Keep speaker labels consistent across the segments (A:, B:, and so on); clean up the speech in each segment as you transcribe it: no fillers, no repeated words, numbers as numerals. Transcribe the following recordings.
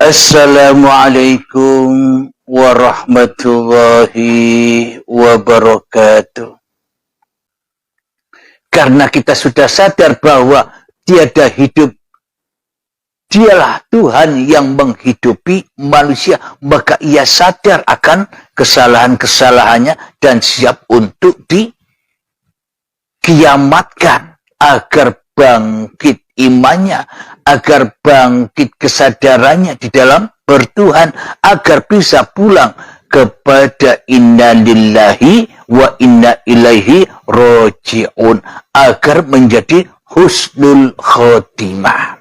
A: Assalamualaikum warahmatullahi wabarakatuh. Karena kita sudah sadar bahwa tiada hidup, dialah Tuhan yang menghidupi manusia, maka ia sadar akan kesalahan-kesalahannya dan siap untuk dikiamatkan agar bangkit imannya, agar bangkit kesadarannya di dalam bertuhan, agar bisa pulang kepada inna lillahi wa inna ilaihi roji'un, agar menjadi husnul khotimah.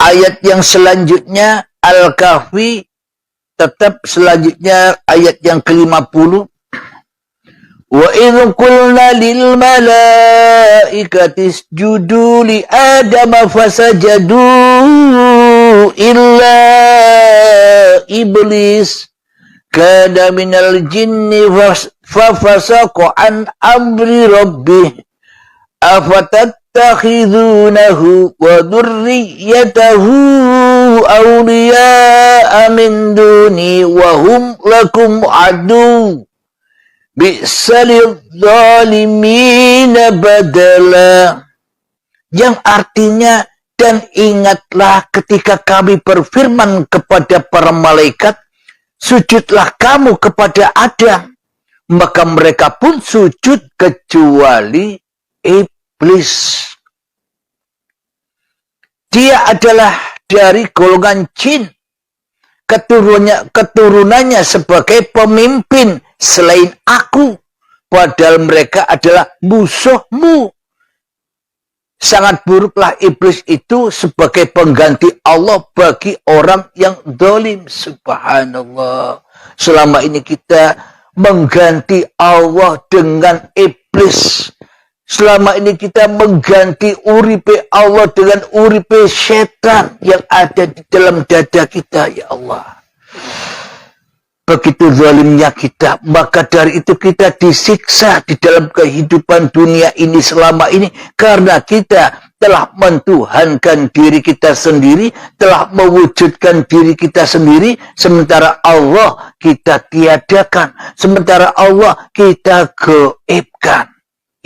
A: Ayat yang selanjutnya Al-Kahfi, tetap selanjutnya ayat yang ke-50. Wa idh qulna lil malaikati isjudu li adama fasajadu illa iblis kana minal jinni fafasaqa an amri rabbih afatattakhidunahu wa dhurriyyatahu awliya'a min duni wa hum lakum adu bi'salil zalimina badala, yang artinya, dan ingatlah ketika kami berfirman kepada para malaikat, sujudlah kamu kepada Adam, maka mereka pun sujud kecuali iblis. Dia adalah dari golongan jin, keturunannya sebagai pemimpin selain aku, padahal mereka adalah musuhmu. Sangat buruklah iblis itu sebagai pengganti Allah bagi orang yang zalim. Subhanallah. Selama ini kita mengganti Allah dengan iblis. Selama ini kita mengganti uripe Allah dengan uripe setan yang ada di dalam dada kita, ya Allah. Begitu zalimnya kita, maka dari itu kita disiksa di dalam kehidupan dunia ini selama ini, karena kita telah mentuhankan diri kita sendiri, telah mewujudkan diri kita sendiri, sementara Allah kita tiadakan, sementara Allah kita gaibkan.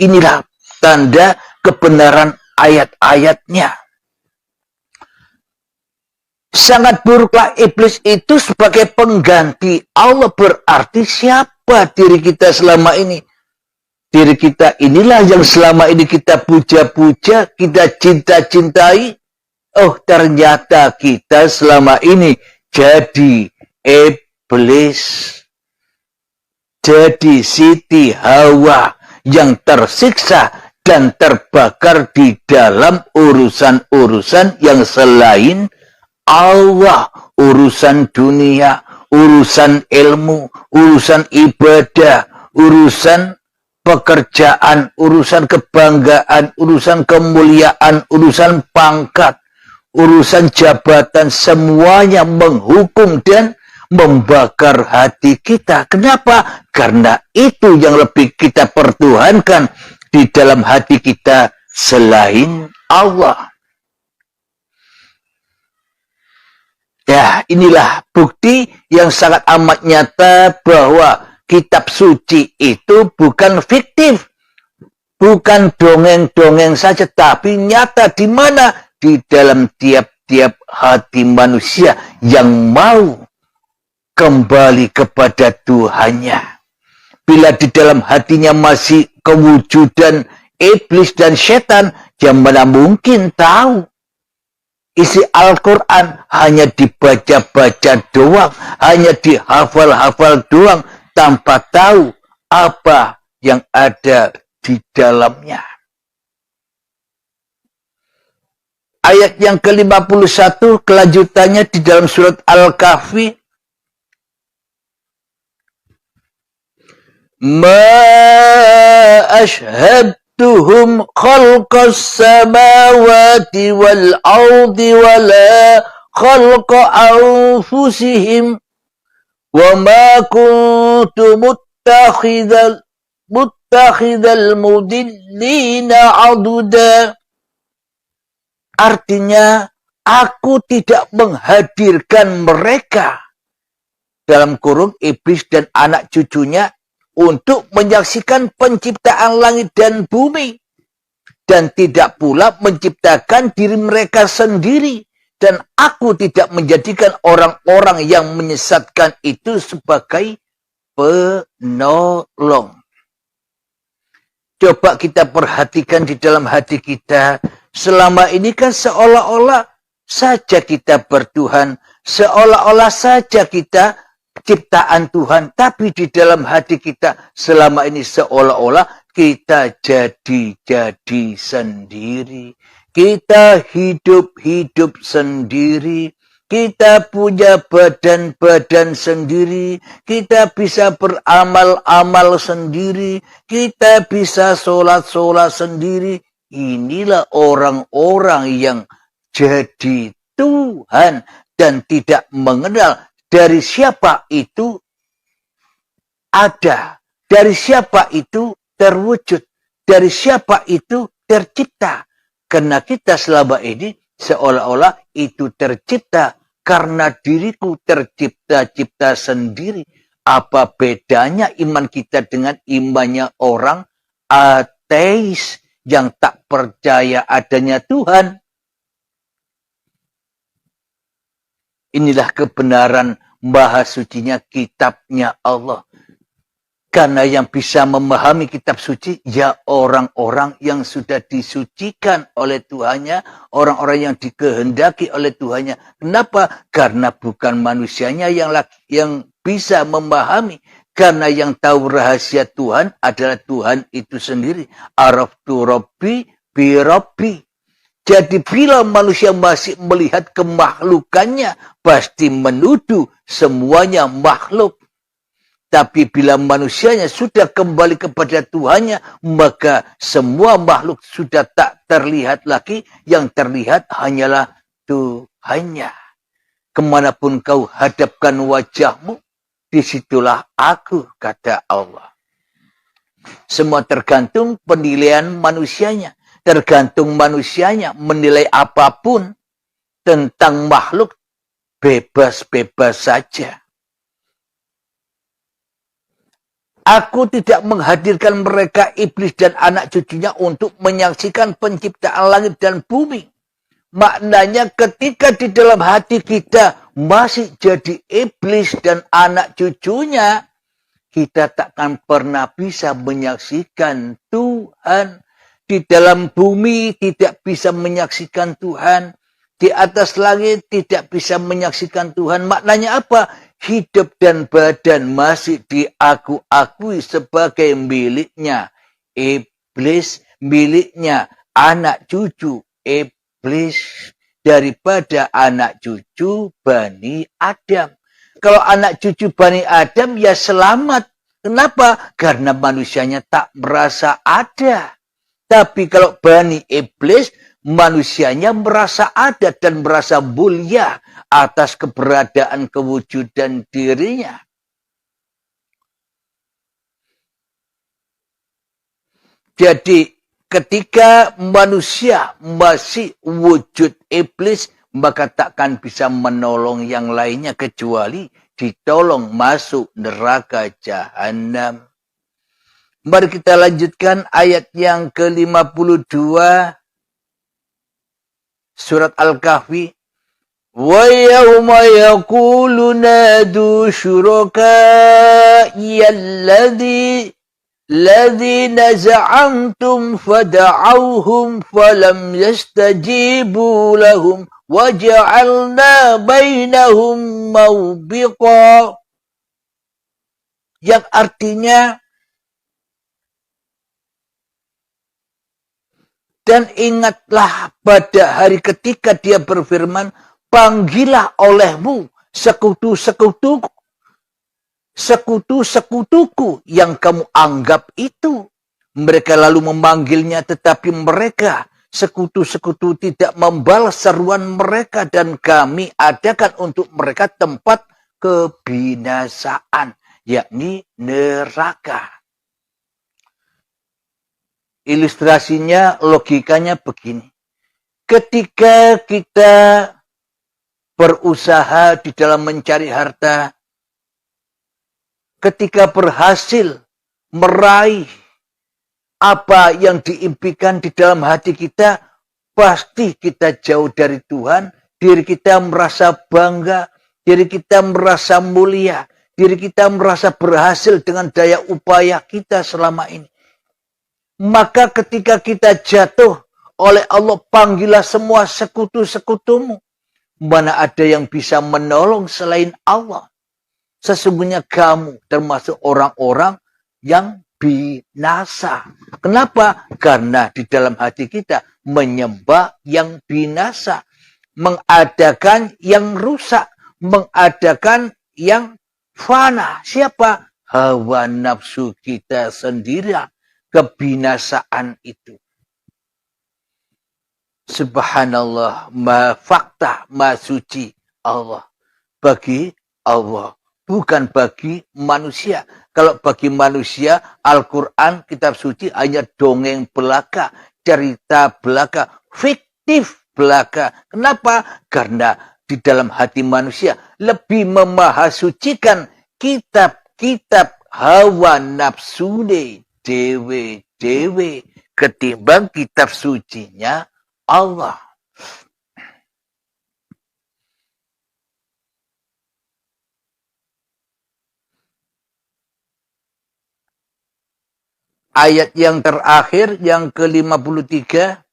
A: Inilah tanda kebenaran ayat-ayatnya. Sangat buruklah iblis itu sebagai pengganti Allah. Berarti siapa diri kita selama ini? Diri kita inilah yang selama ini kita puja-puja, kita cinta-cintai. Oh, ternyata kita selama ini jadi iblis. Jadi Siti Hawa yang tersiksa dan terbakar di dalam urusan-urusan yang selain Allah, urusan dunia, urusan ilmu, urusan ibadah, urusan pekerjaan, urusan kebanggaan, urusan kemuliaan, urusan pangkat, urusan jabatan, semuanya menghukum dan membakar hati kita. Kenapa? Karena itu yang lebih kita pertuhankan di dalam hati kita selain Allah. Ya, inilah bukti yang sangat amat nyata bahwa kitab suci itu bukan fiktif, bukan dongeng-dongeng saja, tapi nyata di mana? Di dalam tiap-tiap hati manusia yang mau kembali kepada Tuhannya. Bila di dalam hatinya masih kewujudan iblis dan setan, yang mana mungkin tahu isi Al-Quran, hanya dibaca-baca doang, hanya dihafal-hafal doang, tanpa tahu apa yang ada di dalamnya. Ayat yang ke-51, kelanjutannya di dalam surat Al-Kahfi. Ma ashhadtuhum khalqas samawati wal ardi wala khalqa anfusihim wa ma kuntu muttakhidhal mudillina aduda. Artinya, Aku tidak menghadirkan mereka, dalam kurung iblis dan anak cucunya, untuk menyaksikan penciptaan langit dan bumi. Dan tidak pula menciptakan diri mereka sendiri. Dan aku tidak menjadikan orang-orang yang menyesatkan itu sebagai penolong. Coba kita perhatikan di dalam hati kita. Selama ini kan seolah-olah saja kita bertuhan. Seolah-olah saja kita ciptaan Tuhan. Tapi di dalam hati kita selama ini seolah-olah kita jadi sendiri. Kita hidup sendiri. Kita punya badan-badan sendiri. Kita bisa beramal-amal sendiri. Kita bisa sholat-sholat sendiri. Inilah orang-orang yang jadi Tuhan dan tidak mengenal dari siapa itu ada, dari siapa itu terwujud, dari siapa itu tercipta. Karena kita selama ini seolah-olah itu tercipta karena diriku tercipta sendiri. Apa bedanya iman kita dengan imannya orang ateis yang tak percaya adanya Tuhan? Inilah kebenaran maha sucinya kitabnya Allah. Karena yang bisa memahami kitab suci, ya orang-orang yang sudah disucikan oleh Tuhannya, orang-orang yang dikehendaki oleh Tuhannya. Kenapa? Karena bukan manusianya yang bisa memahami. Karena yang tahu rahasia Tuhan adalah Tuhan itu sendiri. Araftu Rabbi bi Rabbi. Jadi bila manusia masih melihat kemakhlukannya, pasti menuduh semuanya makhluk. Tapi bila manusianya sudah kembali kepada Tuhannya, maka semua makhluk sudah tak terlihat lagi. Yang terlihat hanyalah Tuhannya. Kemanapun kau hadapkan wajahmu, disitulah aku, kata Allah. Semua tergantung penilaian manusianya. Tergantung manusianya menilai apapun tentang makhluk, bebas-bebas saja. Aku tidak menghadirkan mereka, iblis dan anak cucunya, untuk menyaksikan penciptaan langit dan bumi. Maknanya ketika di dalam hati kita masih jadi iblis dan anak cucunya, kita takkan pernah bisa menyaksikan Tuhan. Di dalam bumi tidak bisa menyaksikan Tuhan. Di atas langit tidak bisa menyaksikan Tuhan. Maknanya apa? Hidup dan badan masih diakui sebagai miliknya iblis, miliknya anak cucu iblis, daripada anak cucu Bani Adam. Kalau anak cucu Bani Adam ya selamat. Kenapa? Karena manusianya tak merasa ada. Tapi kalau Bani Iblis, manusianya merasa ada dan merasa mulia atas keberadaan kewujudan dirinya. Jadi ketika manusia masih wujud iblis, maka takkan bisa menolong yang lainnya kecuali ditolong masuk neraka jahanam. Mari kita lanjutkan ayat yang ke-52 surat Al-Kahfi. Wa yawma yaqulu nadu syuraka'i alladhina za'amtum fada'awhum falam yastajibu lahum waja'alna bainahum mawbiqa. Yang artinya, dan ingatlah pada hari ketika dia berfirman, panggillah olehmu sekutu-sekutuku yang kamu anggap itu. Mereka lalu memanggilnya, tetapi mereka sekutu-sekutu tidak membalas seruan mereka, dan kami adakan untuk mereka tempat kebinasaan, yakni neraka. Ilustrasinya, logikanya begini. Ketika kita berusaha di dalam mencari harta, ketika berhasil meraih apa yang diimpikan di dalam hati kita, pasti kita jauh dari Tuhan, diri kita merasa bangga, diri kita merasa mulia, diri kita merasa berhasil dengan daya upaya kita selama ini. Maka ketika kita jatuh, oleh Allah panggillah semua sekutu-sekutumu. Mana ada yang bisa menolong selain Allah. Sesungguhnya kamu termasuk orang-orang yang binasa. Kenapa? Karena di dalam hati kita menyembah yang binasa. Mengadakan yang rusak. Mengadakan yang fana. Siapa? Hawa nafsu kita sendiri. Kebinasaan itu. Subhanallah, ma fakta, ma suci Allah. Bagi Allah, bukan bagi manusia. Kalau bagi manusia, Al-Quran, kitab suci hanya dongeng belaka, cerita belaka, fiktif belaka. Kenapa? Karena di dalam hati manusia lebih memahasucikan kitab-kitab hawa nafsune dewe-dewe ketimbang kitab sucinya Allah. Ayat yang terakhir, yang ke-53.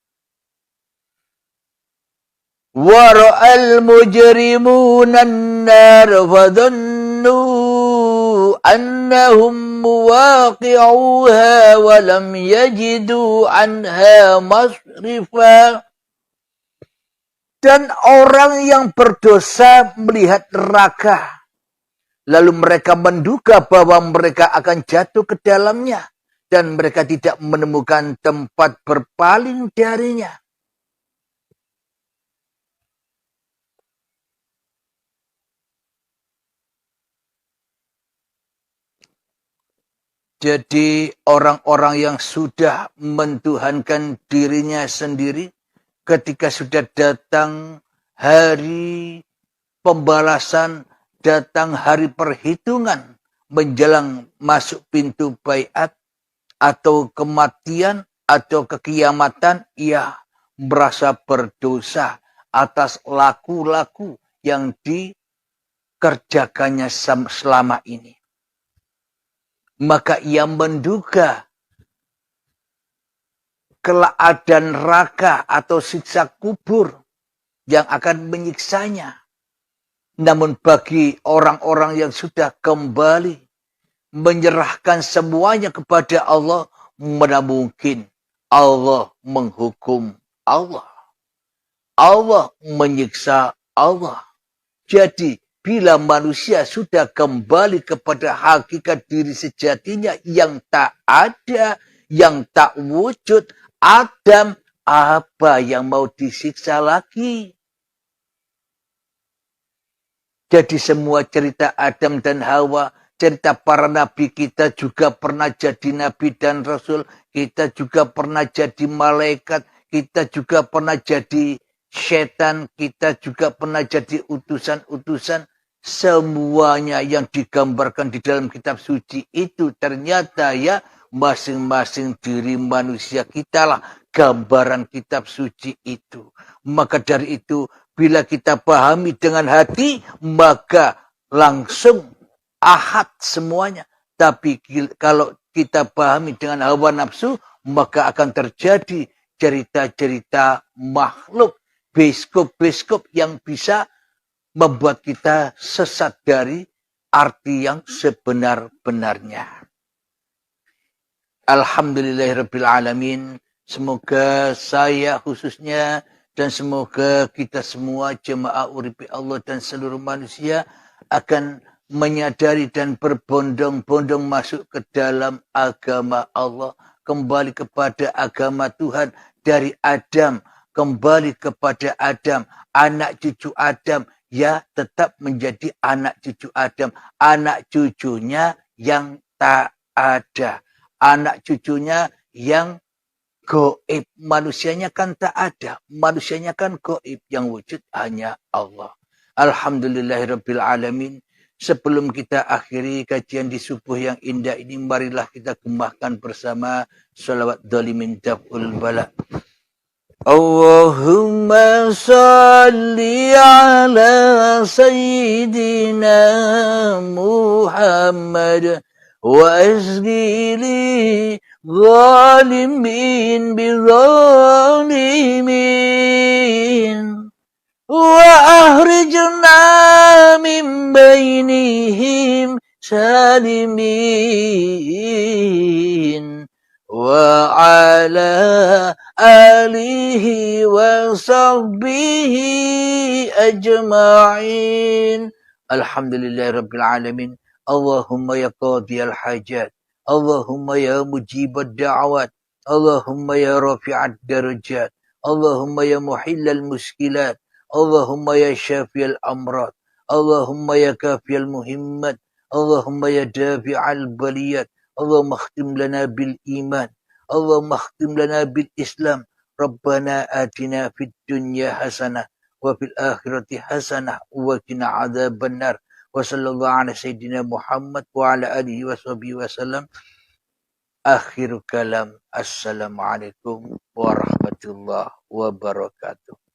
A: Wara'al mujrimuna an-nar fadhannu annahum muwaqi'uha wa lam yajidu anha masrifa. Dan orang yang berdosa melihat neraka, lalu mereka menduga bahwa mereka akan jatuh ke dalamnya, dan mereka tidak menemukan tempat berpaling darinya. Jadi orang-orang yang sudah mentuhankan dirinya sendiri, ketika sudah datang hari pembalasan, datang hari perhitungan, menjelang masuk pintu baiat, atau kematian, atau kekiamatan, ia merasa berdosa atas laku-laku yang dikerjakannya selama ini. Maka ia menduga kelak ada neraka atau siksa kubur yang akan menyiksanya. Namun bagi orang-orang yang sudah kembali menyerahkan semuanya kepada Allah, mana mungkin Allah menghukum Allah. Allah menyiksa Allah. Jadi bila manusia sudah kembali kepada hakikat diri sejatinya yang tak ada, yang tak wujud, Adam, apa yang mau disiksa lagi? Jadi semua cerita Adam dan Hawa, cerita para nabi, kita juga pernah jadi nabi dan rasul, kita juga pernah jadi malaikat, kita juga pernah jadi setan, kita juga pernah jadi utusan-utusan. Semuanya yang digambarkan di dalam kitab suci itu ternyata ya masing-masing diri manusia kita lah gambaran kitab suci itu. Maka dari itu bila kita pahami dengan hati, maka langsung ahad semuanya. Tapi kalau kita pahami dengan hawa nafsu, maka akan terjadi cerita-cerita makhluk, biskop-biskop yang bisa membuat kita sesat dari arti yang sebenar-benarnya. Alhamdulillahirrabbilalamin. Semoga saya khususnya dan semoga kita semua jemaah uripi Allah dan seluruh manusia akan menyadari dan berbondong-bondong masuk ke dalam agama Allah. Kembali kepada agama Tuhan dari Adam. Kembali kepada Adam. Anak cucu Adam. Ya tetap menjadi anak cucu Adam. Anak cucunya yang tak ada. Anak cucunya yang Gaib, manusianya kan tak ada. Manusianya kan gaib, yang wujud hanya Allah. Alhamdulillahirabbil alamin. Sebelum kita akhiri kajian di subuh yang indah ini, marilah kita gembahkan bersama sholawat dhalimin daf'ul bala. Allahumma salli ala sayyidina Muhammad wa asgili zalimin bizalimin وأخرجنا من بينهم سالمين وعلى آله وصحبه أجمعين الحمد لله رب العالمين اللهم يا قاضي الحاجات اللهم يا مجيب الدعوات اللهم يا رافع الدرجات اللهم يا محل المشكلات اللهم يا شافي الأمراض اللهم يا كافي المهمات اللهم يا دافع البليات اللهم اختم لنا بالإيمان اللهم اختم لنا بالإسلام ربنا آتنا في الدنيا حسنة وفي الآخرة حسنة وقنا عذاب النار وصلى الله على سيدنا محمد وعلى آله وصحبه وسلم آخر كلام السلام عليكم ورحمة الله وبركاته.